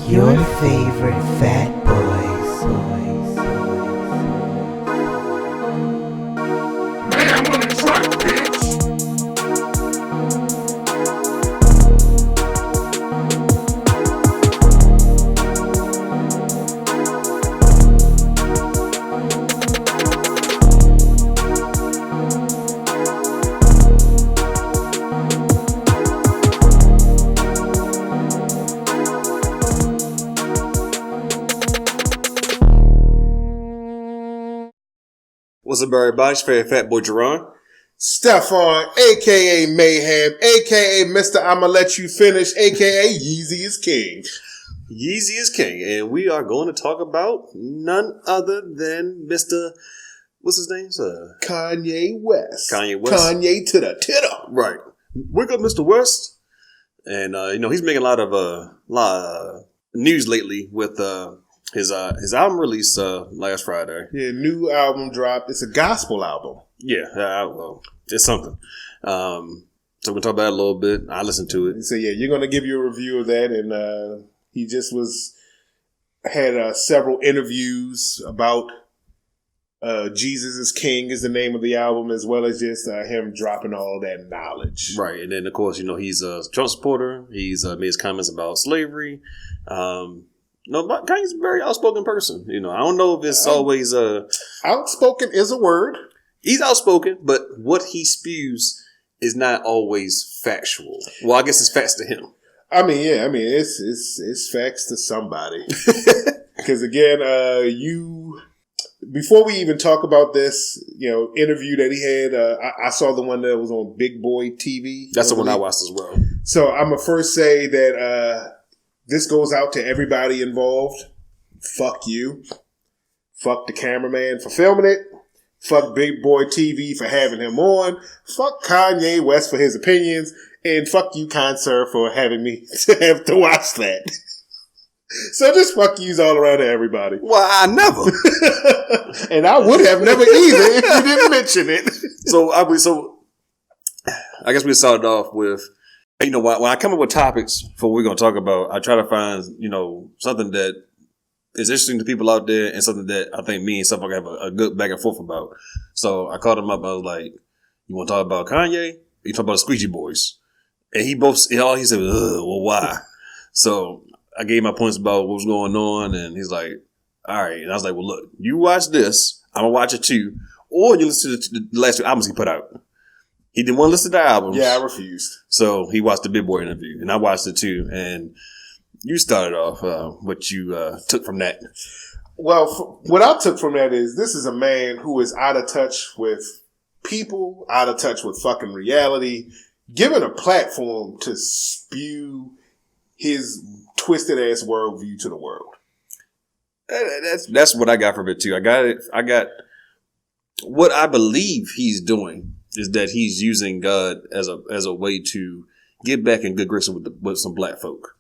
Your favorite fat boys. What's up, everybody? It's your favorite fat boy, Jarron. Stefan, a.k.a. Mayhem, a.k.a. Mr. I'ma Let You Finish, a.k.a. Yeezy is King. Yeezy is King, and we are going to talk about none other than Mr. What's his name? Kanye West. Kanye West. Kanye to the titter. Right. Wake up, Mr. West. And, he's making a lot of news lately with his album release last Friday. Yeah, new album dropped. It's a gospel album. Yeah, well, it's something. So we're going to talk about it a little bit. I listened to it. So, yeah, you're going to give you a review of that. And he just had several interviews about Jesus is King is the name of the album, as well as just him dropping all that knowledge. Right. And then, of course, he's a Trump supporter. He's made his comments about slavery. But Kanye's a very outspoken person. I don't know if it's always outspoken is a word. He's outspoken, but what he spews is not always factual. Well, I guess it's facts to him. It's facts to somebody. Because again, before we even talk about this, interview that he had, I saw the one that was on Big Boy TV. That's the one I watched as well. So I'm gonna first say that this goes out to everybody involved. Fuck you. Fuck the cameraman for filming it. Fuck Big Boy TV for having him on. Fuck Kanye West for his opinions. And fuck you, kind sir, for having me to have to watch that. So just fuck yous all around to everybody. Well, I never. And I would have never either if you didn't mention it. So I guess we started off with, when I come up with topics for what we're going to talk about, I try to find, something that is interesting to people out there and something that I think me and stuff I have a good back and forth about. So I called him up. I was like, you want to talk about Kanye? You talk about the Squeegee Boys. And all he said was, well, why? So I gave my points about what was going on, and he's like, all right. And I was like, well, look, you watch this. I'm going to watch it too. Or you listen to the last two albums he put out. He didn't want to listen to the albums. Yeah, I refused. So he watched the Big Boy interview, and I watched it too. And you started off what you took from that. Well, what I took from that is this is a man who is out of touch with people, out of touch with fucking reality, given a platform to spew his twisted ass worldview to the world. That's what I got from it too. I got what I believe he's doing is that he's using God as a way to get back in good graces with some black folk.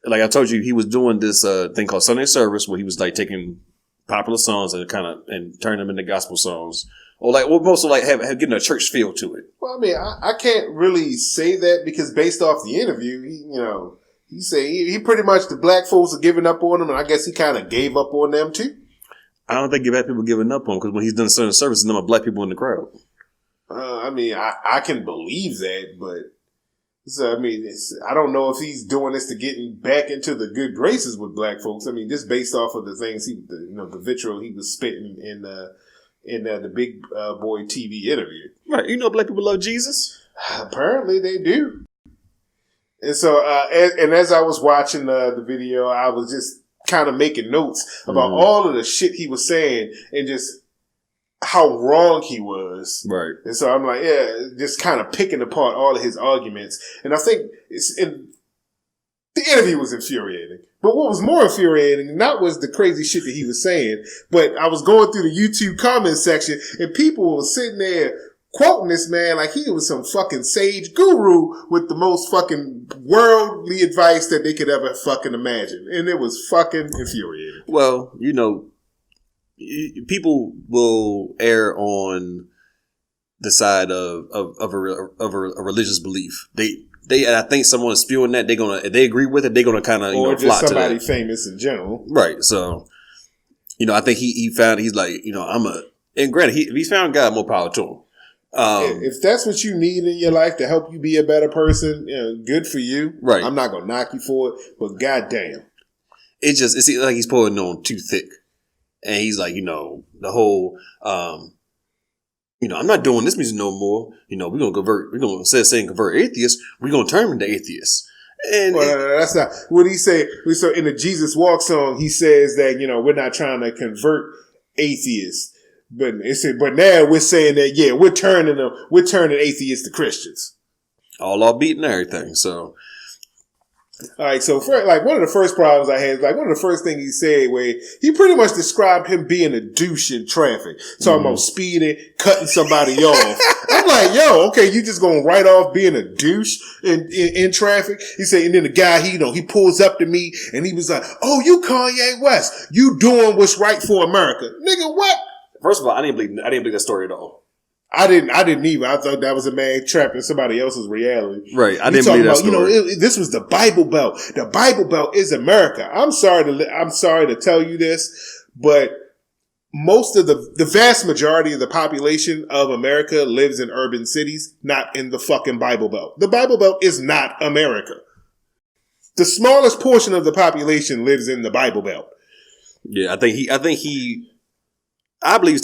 Like I told you, he was doing this thing called Sunday Service, where he was like taking popular songs and turning them into gospel songs, or mostly have getting a church feel to it. Well, I can't really say that because based off the interview, he said he pretty much the black folks are giving up on him, and I guess he kind of gave up on them too. I don't think black people giving up on him because when he's done certain services, there are black people in the crowd. I can believe that, but I don't know if he's doing this to getting back into the good graces with black folks. Just based off of the things the vitriol he was spitting in the Big Boy TV interview. Right, black people love Jesus. Apparently, they do. And so, as I was watching the video, I was just kind of making notes about all of the shit he was saying and just how wrong he was. Right. And so I'm like, just kind of picking apart all of his arguments. And I think the interview was infuriating. But what was more infuriating, not was the crazy shit that he was saying, but I was going through the YouTube comment section and people were sitting there quoting this man like he was some fucking sage guru with the most fucking worldly advice that they could ever fucking imagine. And it was fucking infuriating. Well, people will err on the side of a religious belief. They I think someone spewing that, if they agree with it, they're gonna kind of or just flock somebody to that. famous in general, right? So, I think he's like, and granted, if he's found God, more power to him. If that's what you need in your life to help you be a better person, good for you. Right. I'm not gonna knock you for it, but goddamn, it seems like he's pulling on too thick, and he's like, the whole, I'm not doing this music no more. We're gonna convert. We're gonna instead of saying convert atheists, we're gonna turn them into atheists. And no, that's not what he say. So in the Jesus Walk song, he says that we're not trying to convert atheists, but now we're saying that we're turning atheists to Christians. All beating everything. So. All right, so one of the first problems I had, one of the first things he said, where he pretty much described him being a douche in traffic, talking about speeding, cutting somebody off. I'm like, yo, okay, you just gonna write off being a douche in traffic? He said, and then the guy, he pulls up to me and he was like, "Oh, you Kanye West, you doing what's right for America, nigga? What?" First of all, I didn't believe that story at all. I didn't either. I thought that was a man trapped in somebody else's reality. Right. I didn't believe that story. This was the Bible Belt. The Bible Belt is America. I'm sorry to tell you this, but most of the vast majority of the population of America lives in urban cities, not in the fucking Bible Belt. The Bible Belt is not America. The smallest portion of the population lives in the Bible Belt. Yeah, I believe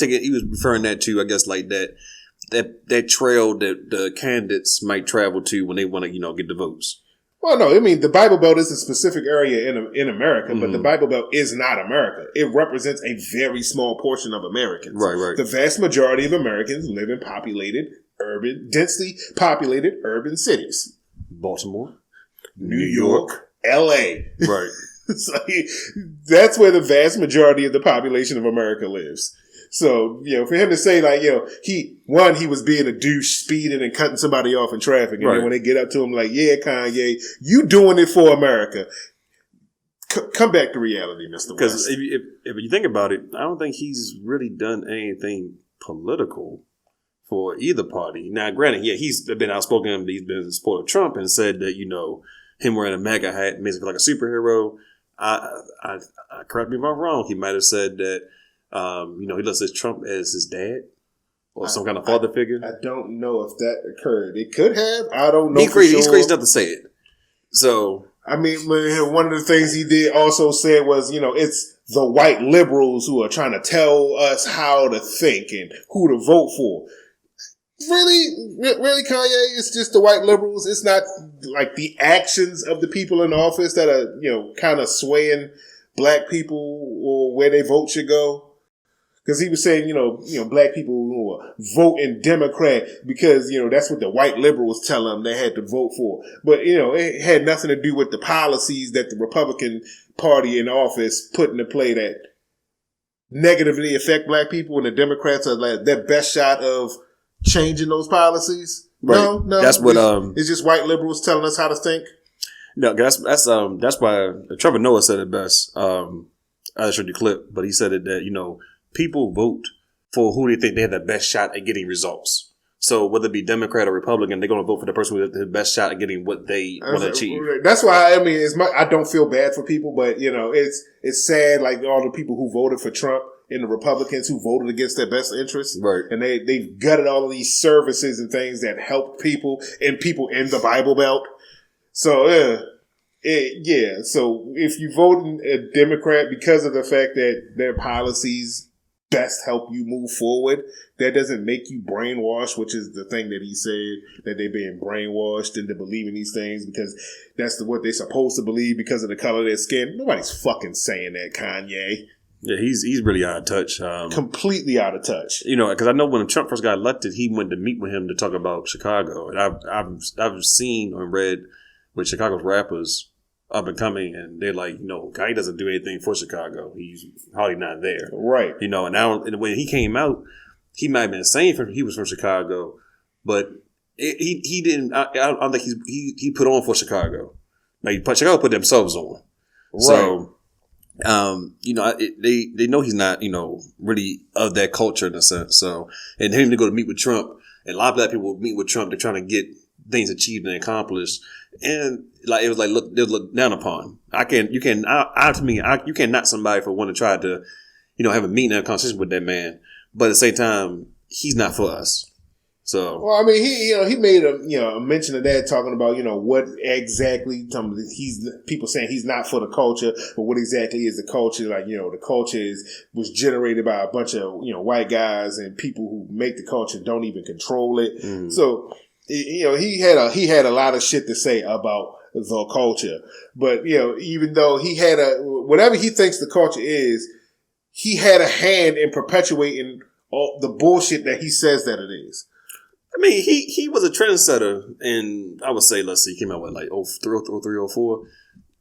he was referring that to, I guess, like that trail that the candidates might travel to when they want to, get the votes. Well, no, I mean, the Bible Belt is a specific area in America, but the Bible Belt is not America. It represents a very small portion of Americans. Right. The vast majority of Americans live in densely populated urban cities. Baltimore, New York, L.A. Right. So that's where the vast majority of the population of America lives. So, for him to say he was being a douche, speeding and cutting somebody off in traffic. And then when they get up to him like, yeah, Kanye, you doing it for America. Come back to reality, Mr. West. Because if you think about it, I don't think he's really done anything political for either party. Now, granted, he's been outspoken. He's been in support of Trump and said that, him wearing a MAGA hat makes him feel like a superhero. I correct me if I'm wrong. He might have said that, he looks at Trump as his dad or some kind of father figure. I don't know if that occurred. It could have. I don't know. He's crazy enough to say it. So, I mean, one of the things he did also say was, it's the white liberals who are trying to tell us how to think and who to vote for. Really, Kanye? It's just the white liberals. It's not like the actions of the people in office that are, kind of swaying black people or where their vote should go. Because he was saying, black people who are voting Democrat because, that's what the white liberals tell them they had to vote for. But, it had nothing to do with the policies that the Republican Party in office put into play that negatively affect black people, and the Democrats are like their best shot of changing those policies. Right. No. That's what it's just white liberals telling us how to think. No, that's why Trevor Noah said it best. I showed you a clip, but he said it that people vote for who they think they have the best shot at getting results. So whether it be Democrat or Republican, they're going to vote for the person with the best shot at getting what they want to achieve. That's why I don't feel bad for people, but it's sad, like all the people who voted for Trump and the Republicans who voted against their best interests. Right. And they've gutted all of these services and things that help people in the Bible Belt. So, so if you vote a Democrat because of the fact that their policies best help you move forward, that doesn't make you brainwashed, which is the thing that he said, that they're being brainwashed into believing these things because that's what they're supposed to believe because of the color of their skin. Nobody's fucking saying that, Kanye. Yeah, he's really out of touch. Completely out of touch. Because I know when Trump first got elected, he went to meet with him to talk about Chicago, and I've seen and read with Chicago's rappers up and coming, and they're like, Kanye doesn't do anything for Chicago. He's hardly not there, right? And now and when he came out, he might have been saying he was from Chicago, but he didn't. I don't think he put on for Chicago. Like Chicago put themselves on, right. So. They know he's not, really of that culture in a sense. So, and him to go to meet with Trump, and a lot of black people meet with Trump, they're trying to get things achieved and accomplished. And like it was like looked down upon. You can't knock somebody for wanting to try to, have a meeting and a conversation with that man. But at the same time, he's not for us. So well, I mean, he made a mention of that, talking about what exactly people saying he's not for the culture, but what exactly is the culture? Like the culture was generated by a bunch of white guys, and people who make the culture don't even control it. Mm. So he had a lot of shit to say about the culture, but even though he had whatever he thinks the culture is, he had a hand in perpetuating all the bullshit that he says that it is. I mean, he was a trendsetter, and I would say, let's see, he came out with like 03, 04.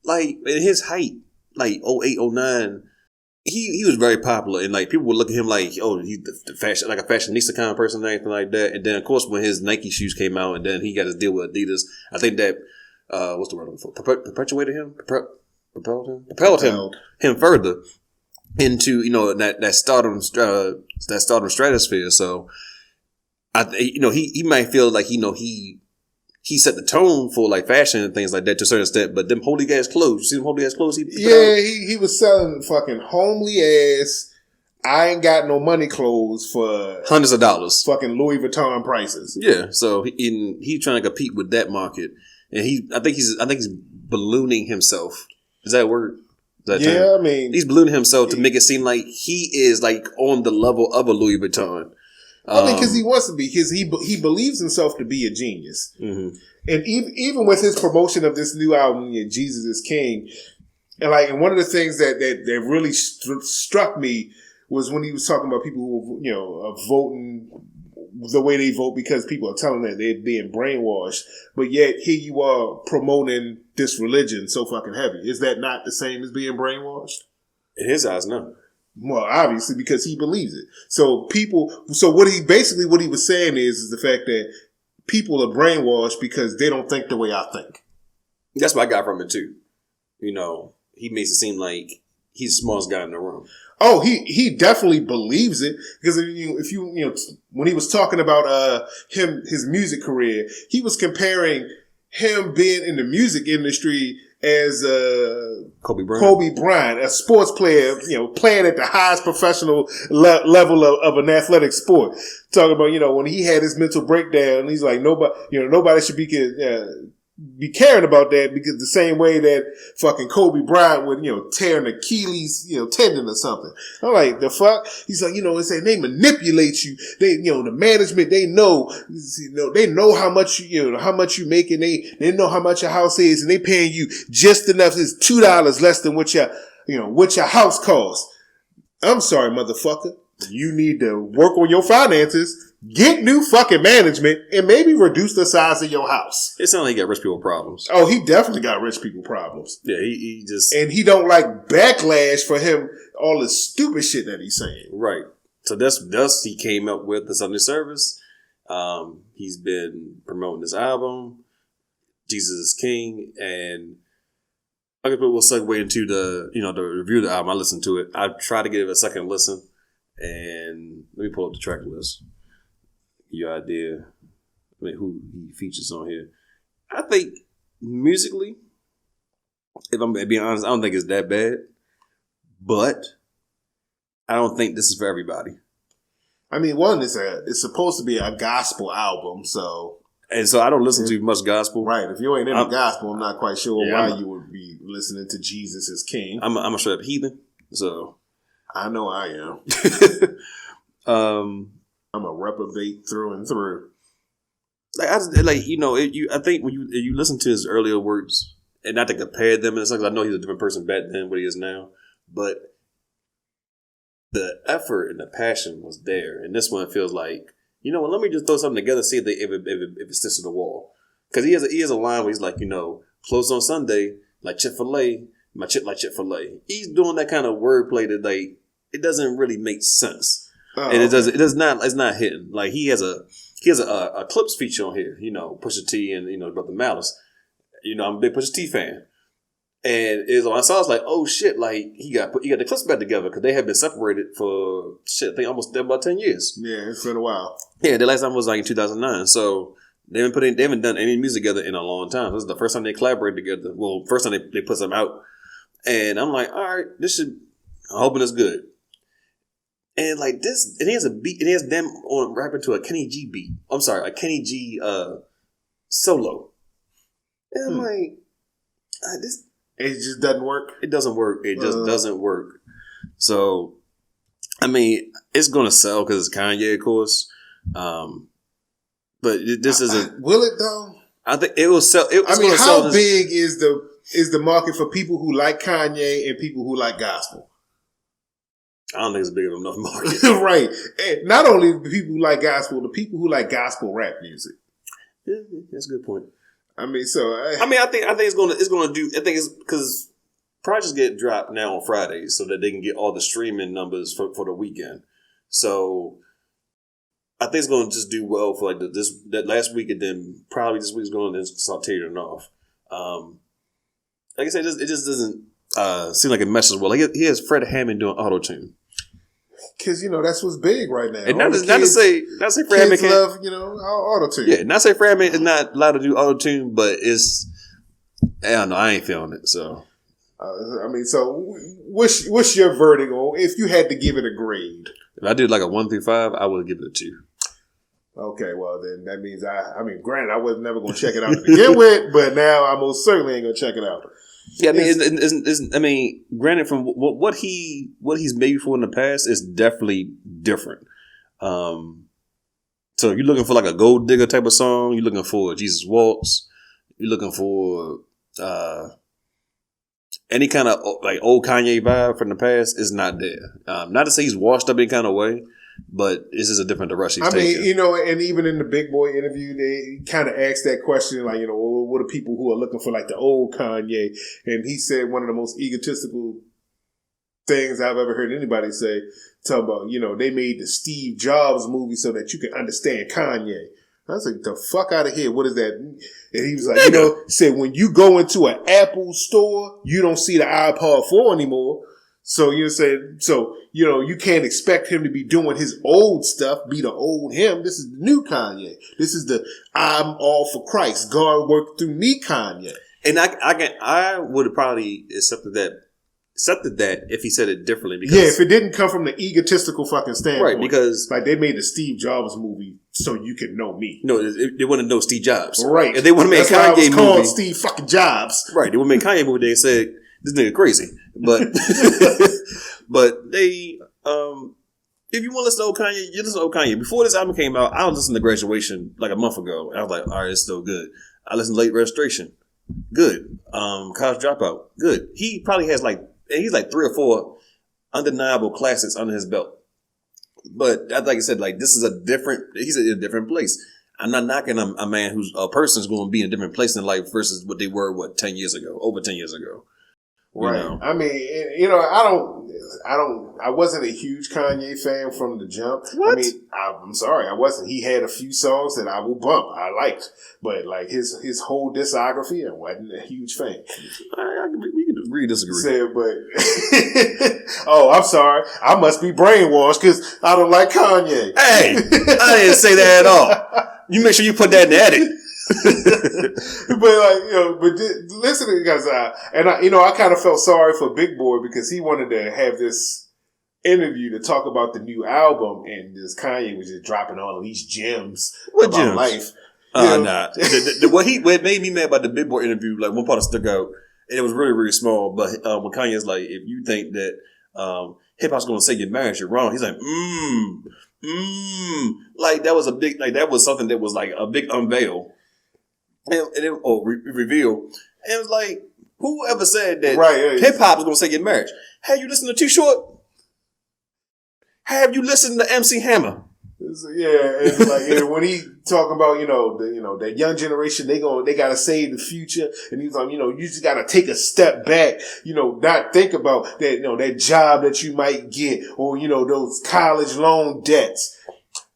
Like, in his height, like 08, 09, he was very popular, and like people would look at him like, oh, he's the fashion, like a fashionista kind of person, and anything like that. And then, of course, when his Nike shoes came out, and then he got his deal with Adidas, I think that, what's the word I'm for? Perpetuated him? Propelled him further into, that stardom stratosphere. So, he might feel like he set the tone for like fashion and things like that to a certain extent. But them holy ass clothes, you see them holy ass clothes? He was selling fucking homely ass. I ain't got no money clothes for hundreds of dollars, fucking Louis Vuitton prices. Yeah, so he trying to compete with that market, and I think he's ballooning himself. Is that a word? I mean, he's ballooning himself to make it seem like he is like on the level of a Louis Vuitton. I mean, because he wants to be, because he believes himself to be a genius. Mm-hmm. And even with his promotion of this new album, Jesus is King, and one of the things that really struck me was when he was talking about people who are voting the way they vote because people are telling them they're being brainwashed, but yet here you are promoting this religion so fucking heavy. Is that not the same as being brainwashed? In his eyes, no. Well, obviously, because he believes it. So what he was saying is the fact that people are brainwashed because they don't think the way I think. That's what I got from it too. He makes it seem like he's the smartest guy in the room. Oh, he definitely believes it, because if you when he was talking about his music career, he was comparing him being in the music industry as Kobe Bryant, a sports player, playing at the highest professional level of an athletic sport. Talking about, when he had his mental breakdown, he's like, nobody should be caring about that, because the same way that fucking Kobe Bryant would, tear an Achilles, tendon or something. I'm like, the fuck? He's like, they manipulate you. They, the management, they know how much, how much you make, and they know how much your house is, and they paying you just enough. It's $2 less than what your house costs. I'm sorry, motherfucker. You need to work on your finances, get new fucking management, and maybe reduce the size of your house. It sounds like he got rich people problems. Oh, he definitely got rich people problems. Yeah, he just... And he don't like backlash for him, all the stupid shit that he's saying. Right. So that's he came up with the Sunday service. He's been promoting this album, Jesus is King, and I guess we'll segue into the review of the album. I listened to it. I tried to give it a second listen. And let me pull up the track list. Your idea, who he features on here. I think musically, if I'm being honest, I don't think it's that bad. But I don't think this is for everybody. I mean, one, it's supposed to be a gospel album, so. And so I don't listen to much gospel. Right. If you ain't into gospel, I'm not quite sure why you would be listening to Jesus is King. I'm a straight up heathen, so. I know I am. I'm a reprobate through and through. I think when you listen to his earlier works, and not to compare them, and I know he's a different person back then than what he is now, but the effort and the passion was there. And this one feels like, let me just throw something together, see if it sticks to the wall. Because he has a line where he's like, closed on Sunday, like Chick-fil-A, my chip like Chick-fil-A. He's doing that kind of wordplay that it doesn't really make sense. Oh, and it's not hitting. Like he has a clips feature on here, Pusha T and Brother Malice. I'm a big Pusha T fan. And when I saw it, I was like, oh shit, like he got the clips back together, because they have been separated for I think almost about 10 years. Yeah, it's been a while. Yeah, the last time was like in 2009. So They haven't done any music together in a long time. This is the first time they collaborate together. Well, first time they put something out. And I'm like, all right, I'm hoping it's good. And like this, and he has a beat, and he has them on rapping to a Kenny G beat. I'm sorry, a Kenny G solo. And I'm like, this. It just doesn't work. It doesn't work. It just doesn't work. So, I mean, it's going to sell because it's Kanye, of course. But this isn't. Will it though? I think it will sell. How big is the market for people who like Kanye and people who like gospel? I don't think it's big enough market. Right. And not only the people who like gospel, the people who like gospel rap music. Yeah, that's a good point. I mean, so I think it's gonna do. I think it's because projects get dropped now on Fridays so that they can get all the streaming numbers for the weekend. So I think it's gonna just do well for like that last week, and then probably this week's going to start teetering off. Like I said, it just doesn't seem like it meshes well. Like he has Fred Hammond doing auto tune. Because that's what's big right now. And not to say Fred Hammond can't love auto tune. Yeah, not say Fred Hammond is not allowed to do auto tune, but it's I don't know. I ain't feeling it. So so what's your verdict on if you had to give it a grade? If I did like a 1 through 5, I would give it a 2. Okay, well then that means granted I was never going to check it out to begin with, but now I most certainly ain't going to check it out. Yeah, I mean, granted, from what he's made before in the past is definitely different. So if you're looking for like a gold digger type of song, you're looking for Jesus Waltz, you're looking for any kind of like old Kanye vibe from the past is not there. Not to say he's washed up in kind of way, but this is a different direction he's taking. And even in the Big Boy interview, they kind of asked that question, like, what are people who are looking for like the old Kanye? And he said one of the most egotistical things I've ever heard anybody say, talking about, they made the Steve Jobs movie so that you can understand Kanye. I was like, the fuck out of here. What is that? And he was like, said when you go into an Apple store, you don't see the iPod 4 anymore. So you can't expect him to be doing his old stuff, be the old him. This is the new Kanye. This is the I'm all for Christ. God worked through me Kanye. And I would have probably accepted that if he said it differently. Because, if it didn't come from the egotistical fucking standpoint. Right, because like they made the Steve Jobs movie so you can know me. No, they wouldn't know Steve Jobs. Right. If they want to make a Kanye movie called Steve fucking Jobs. Right. They would make Kanye movie, they said, this nigga crazy. But but they if you want to listen to old Kanye, you listen to old Kanye. Before this album came out, I was listening to Graduation like a month ago. And I was like, all right, it's still good. I listened to Late Registration. Good. College Dropout. Good. He probably has he's like 3 or 4 undeniable classics under his belt. But like I said, like he's in a different place. I'm not knocking a man a person's going to be in a different place in life versus what they were, 10 years ago, over 10 years ago. Right. I mean, I wasn't a huge Kanye fan from the jump. What? I mean, I'm sorry, I wasn't. He had a few songs that I will bump. I liked, but like his whole discography, I wasn't a huge fan. We can agree, disagree. Said, but oh, I'm sorry. I must be brainwashed because I don't like Kanye. Hey, I didn't say that at all. You make sure you put that in the edit. but listen to guys, I kind of felt sorry for Big Boy because he wanted to have this interview to talk about the new album, and this Kanye was just dropping all of these gems about gems? life. Nah. What made me mad about the Big Boy interview, like one part that stuck out, and it was really, really small, but when Kanye's like, if you think that hip hop's gonna say your marriage, you're wrong. He's like, like that was that was something that was like a big unveil. Reveal. And it was like, whoever said that hip hop is going to say your marriage? Have you listened to Too Short? Have you listened to MC Hammer? Yeah, and when he talking about that young generation, they got to save the future, and he's like, you just got to take a step back, not think about that that job that you might get, or those college loan debts.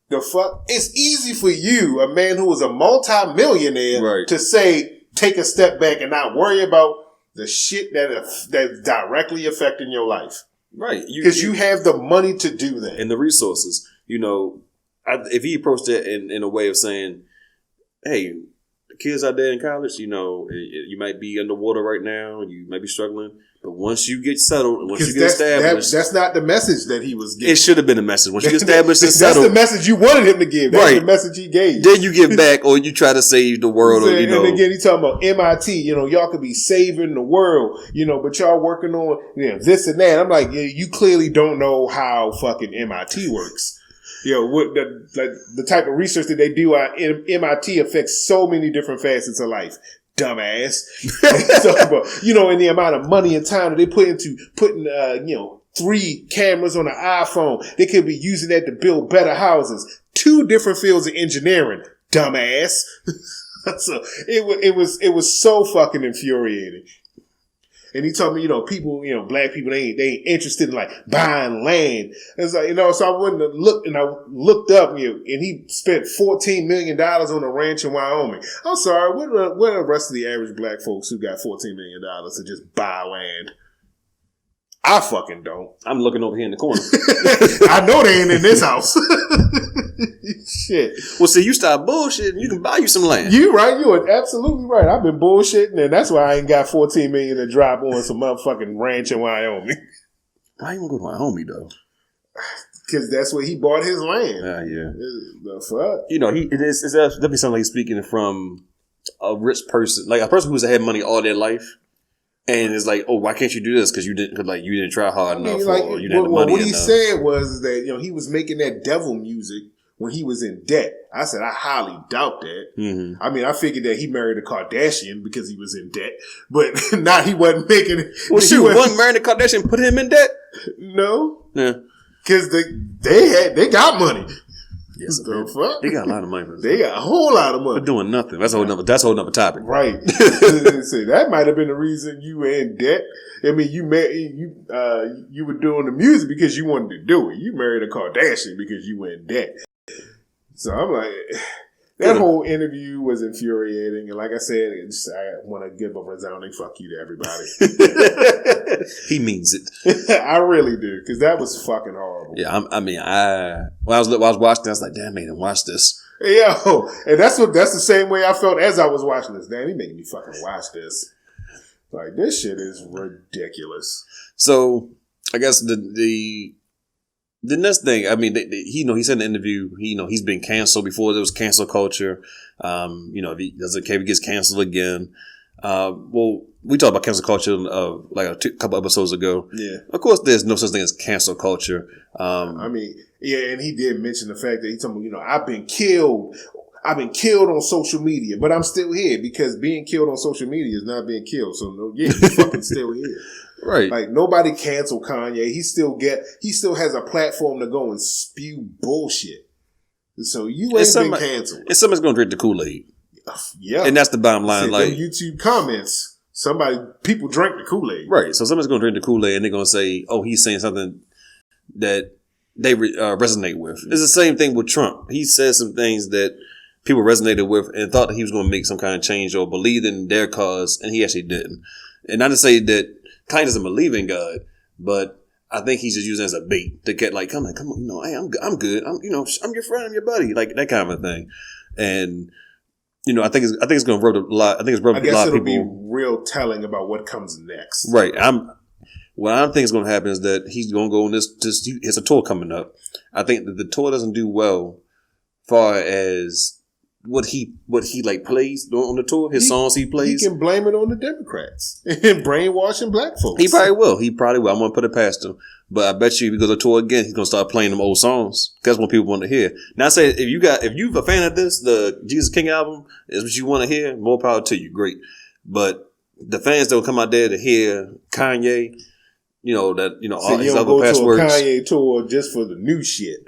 The fuck? It's easy for you, a man who is a multi-millionaire, to say, take a step back and not worry about the shit that's directly affecting your life. Right. Because you have the money to do that. And the resources. If he approached it in a way of saying, hey, the kids out there in college, you might be underwater right now, you might be struggling. But once you get settled, once you get established, that's not the message that he was giving. It should have been a message. Once you get established and settled, that's the message you wanted him to give. That's the message he gave. Then you give back, or you try to save the world, or And again, he talking about MIT. Y'all could be saving the world, but y'all working on this and that. I'm like, you clearly don't know how fucking MIT works. What the type of research that they do at MIT affects so many different facets of life. Dumbass. And the amount of money and time that they put into putting 3 cameras on an iPhone. They could be using that to build better houses. 2 different fields of engineering. Dumbass. So it was so fucking infuriating. And he told me, people, black people, they ain't interested in like buying land. It's like, so I wouldn't have looked, and I looked up, and he spent $14 million on a ranch in Wyoming. I'm sorry, what are the rest of the average black folks who got $14 million to just buy land? I fucking don't. I'm looking over here in the corner. I know they ain't in this house. Shit. Well, see, you stop bullshitting, you can buy you some land. You right. You are absolutely right. I've been bullshitting, and that's why I ain't got $14 million to drop on some motherfucking ranch in Wyoming. Why you gonna go to Wyoming though? Because that's where he bought his land. Yeah. The fuck? It's definitely something like he's speaking from a rich person, like a person who's had money all their life. And it's like, oh, why can't you do this? Because you didn't try hard enough, or you didn't have the money what enough. He said was that he was making that devil music when he was in debt. I said I highly doubt that. Mm-hmm. I mean, I figured that he married a Kardashian because he was in debt, but not he wasn't making it. Well, shoot, wasn't marrying a Kardashian put him in debt? No, yeah, because they got money. Yes, the fuck? They got a lot of money. They got a whole lot of money for doing nothing. That's a whole nother topic, right? See, that might have been the reason you were in debt. I mean, you were doing the music because you wanted to do it. You married a Kardashian because you were in debt. So I'm like, that whole interview was infuriating. And like I said, I want to give a resounding fuck you to everybody. He means it. I really do, because that was fucking horrible. Yeah, when I was watching, I was like, damn, I didn't watch this. Yo, and that's the same way I felt as I was watching this. Damn, he making me fucking watch this. Like, this shit is ridiculous. So, I guess the next thing, I mean, he said in the interview, he's been canceled before. There was cancel culture. If he doesn't care, he gets canceled again. Well, we talked about cancel culture like a couple episodes ago. Yeah. Of course, there's no such thing as cancel culture. And he did mention the fact that he told me, I've been killed on social media, but I'm still here, because being killed on social media is not being killed. So no, yeah, he's fucking still here. Right. Like, nobody canceled Kanye. He still has a platform to go and spew bullshit. So you ain't been canceled. And somebody's gonna drink the Kool-Aid. Yeah. And that's the bottom line. See, like YouTube comments, people drank the Kool-Aid. Right. So somebody's gonna drink the Kool-Aid and they're gonna say, oh, he's saying something that they resonate with. It's the same thing with Trump. He said some things that people resonated with and thought that he was going to make some kind of change or believed in their cause, and he actually didn't. And not to say that Kanye doesn't believe in God, but I think he's just using it as a bait to get like, come on, hey, I'm good. I'm your friend, I'm your buddy, like that kind of thing. And I think it's going to rub a lot. I think it's rubbed a lot of people. Be real telling about what comes next. Right. What I think is going to happen is that he's going to go on this. It's a tour coming up. I think that the tour doesn't do well, far as what he like plays on the tour. His songs he plays. He can blame it on the Democrats and brainwashing black folks. He probably will. I'm going to put it past him. But I bet you if he goes to tour again, he's going to start playing them old songs. That's what people want to hear. Now, I say if you're a fan of this, the Jesus King album is what you want to hear, more power to you. Great. But the fans that will come out there to hear Kanye, all his other past works. Kanye tour just for the new shit.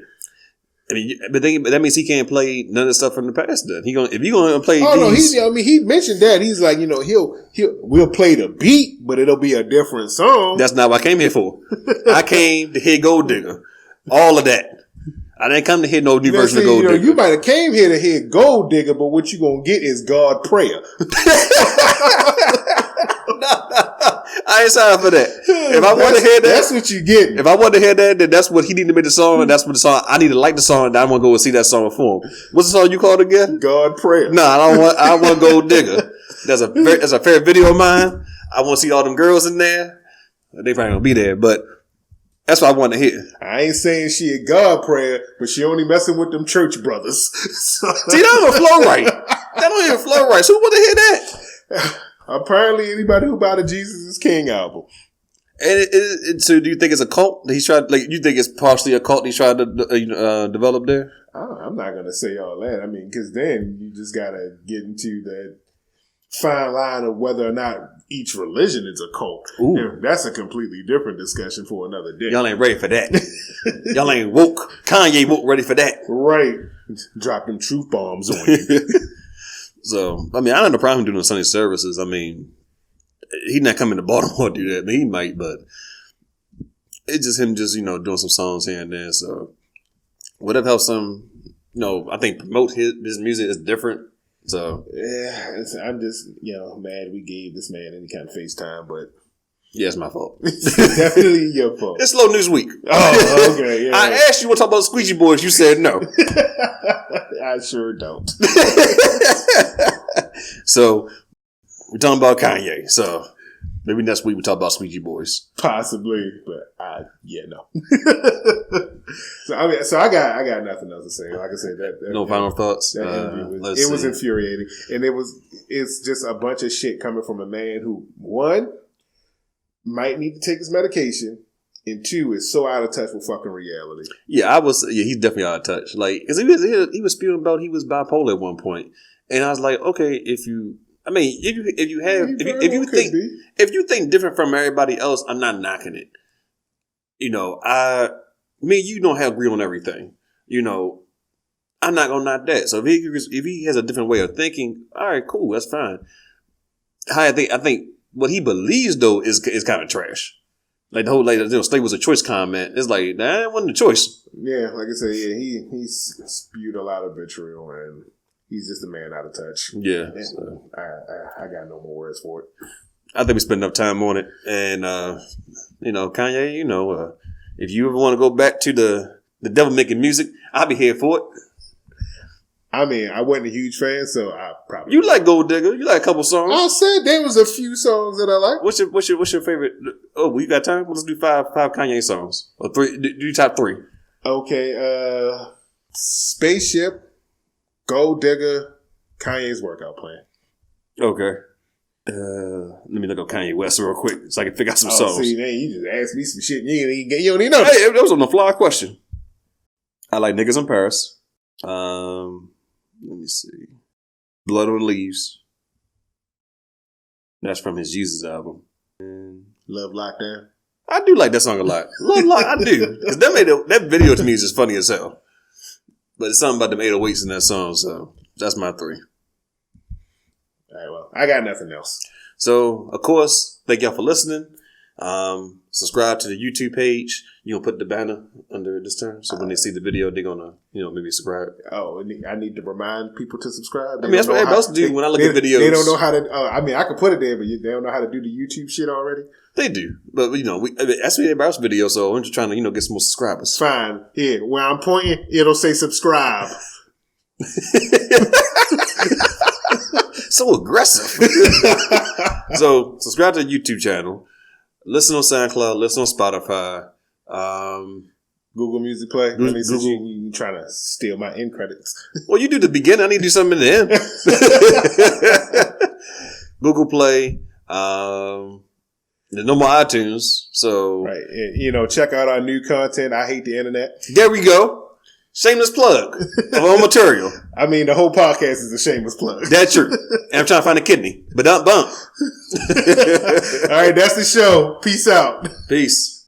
I mean, but that means he can't play none of the stuff from the past. Then if you're gonna play. Oh these, no, he mentioned that he's like, we'll play the beat, but it'll be a different song. That's not what I came here for. I came to hear Gold Digger, all of that. I didn't come to hear no new version of Gold Digger. You might have came here to hear Gold Digger, but what you gonna get is God Prayer. I ain't signed for that. if I want to hear that, that's what you get. If I want to hear that, then that's what he need to make the song, and that's what the song. I need to like the song, and I want to go and see that song perform. What's the song you called again? God prayer. No, I want Gold Digger. That's a favorite video of mine. I want to see all them girls in there. They probably gonna be there, but that's what I want to hear. I ain't saying she a God prayer, but she only messing with them church brothers. See, that don't even flow right. That don't even flow right. So who want to hear that? Apparently, anybody who bought a Jesus is King album. And so, do you think it's a cult that he's tried? Like, you think it's partially a cult he's trying to develop there? I'm not gonna say all that. I mean, because then you just gotta get into that fine line of whether or not each religion is a cult. And that's a completely different discussion for another day. Y'all ain't ready for that. Y'all ain't woke. Kanye woke ready for that. Right. Drop them truth bombs on you. So, I mean, I don't have no problem doing Sunday services. I mean, he's not coming to Baltimore to do that. I mean, he might, but it's just him just, doing some songs here and there. So, whatever helps him, I think promote his music is different. So, yeah, I'm just, mad we gave this man any kind of FaceTime, but. Yeah, it's my fault. Definitely your fault. It's Slow News Week. Oh, okay. Yeah. I asked you what to talk about the Squeegee Boys. You said no. I sure don't. So, we're talking about Kanye. So, maybe next week we talk about Squeegee Boys. Possibly, but no. So I got nothing else to say. Like I said, that no final thoughts. It was infuriating, and it's just a bunch of shit coming from a man who, one, might need to take his medication, and two, is so out of touch with fucking reality. Yeah, he's definitely out of touch. Like, cause he was spewing about he was bipolar at one point, and I was like, okay, if you think different from everybody else, I'm not knocking it. Me and you don't have agree on everything. I'm not gonna knock that. So if he has a different way of thinking, all right, cool, that's fine. I think what he believes though is kind of trash. Like the whole Slave was a choice comment. It's like that wasn't a choice. Yeah, like I said, yeah, he spewed a lot of vitriol, and he's just a man out of touch. Yeah, so. I got no more words for it. I think we spent enough time on it, and Kanye, if you ever want to go back to the devil making music, I'll be here for it. I mean, I wasn't a huge fan, so I probably. You like Gold Digger? You like a couple songs? I said there was a few songs that I like. What's your favorite? Oh, we got time. Let's do five Kanye songs or three. Do top three. Okay, Spaceship, Gold Digger, Kanye's Workout Plan. Okay. Let me look up Kanye West real quick so I can figure out some songs. See, man, you just asked me some shit. You don't even know. Hey, that was on the fly question. I like Niggas in Paris. Let me see. Blood on the Leaves. That's from his Jesus album. And Love Lockdown. I do like that song a lot. I do. Because that video to me is just funny as hell. But it's something about them 808s in that song, so that's my three. All right, well, I got nothing else. So, of course, thank y'all for listening. Subscribe to the YouTube page. You gonna put the banner under this term, so when they see the video, they're gonna, maybe subscribe. Oh, I need to remind people to subscribe. That's what everybody else do when I look at videos. They don't know how to. I could put it there, but they don't know how to do the YouTube shit already. They do, but that's everybody else's video. So I'm just trying to, get some more subscribers. Fine. Here, where I'm pointing, it'll say subscribe. So aggressive. So subscribe to the YouTube channel. Listen on SoundCloud. Listen on Spotify. Google Music Play. Since you trying to steal my end credits. Well, you do the beginning. I need to do something in the end. Google Play. There's no more iTunes. So right. And, check out our new content. I hate the internet. There we go. Shameless plug of all material. I mean, the whole podcast is a shameless plug. That's true. And I'm trying to find a kidney. But don't bump. All right, that's the show. Peace out. Peace.